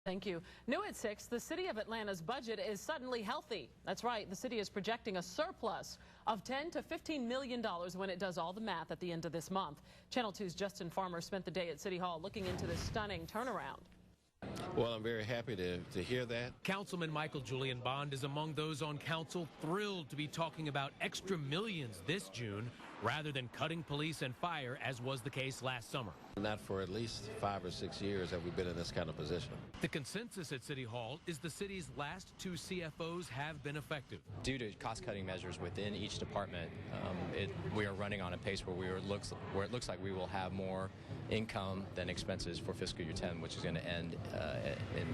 Thank you. New at 6, the city of Atlanta's budget is suddenly healthy. That's right. The city is projecting a surplus of $10 to $15 million when it does all the math at the end of this month. Channel 2's Justin Farmer spent the day at City Hall looking into this stunning turnaround. Well, I'm very happy to hear that. Councilman Michael Julian Bond is among those on council thrilled to be talking about extra millions this June rather than cutting police and fire, as was the case last summer. Not for at least 5 or 6 years have we been in this kind of position. The consensus at City Hall is the city's last 2 CFOs have been effective. Due to cost-cutting measures within each department, we are running on a pace where it looks like we will have more income than expenses for fiscal year 10, which is going to end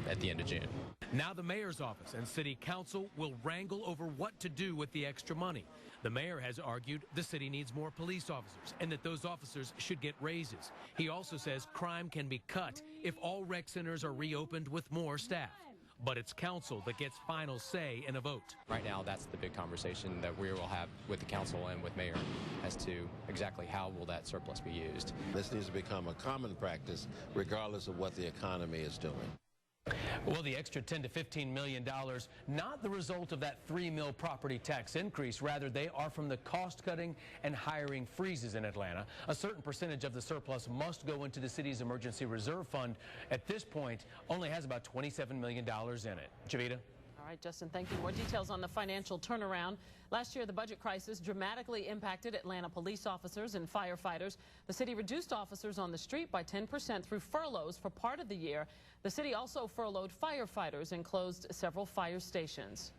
at the end of June. Now the mayor's office and city council will wrangle over what to do with the extra money. The mayor has argued the city needs more police officers and that those officers should get raises. He also says crime can be cut if all rec centers are reopened with more staff. But it's council that gets final say in a vote. Right now, that's the big conversation that we will have with the council and with mayor as to exactly how will that surplus be used. This needs to become a common practice regardless of what the economy is doing. Well, the extra $10 to $15 million, not the result of that $3 million property tax increase. Rather, they are from the cost-cutting and hiring freezes in Atlanta. A certain percentage of the surplus must go into the city's emergency reserve fund. At this point, only has about $27 million in it. Javita? All right, Justin, thank you. More details on the financial turnaround. Last year, the budget crisis dramatically impacted Atlanta police officers and firefighters. The city reduced officers on the street by 10% through furloughs for part of the year. The city also furloughed firefighters and closed several fire stations.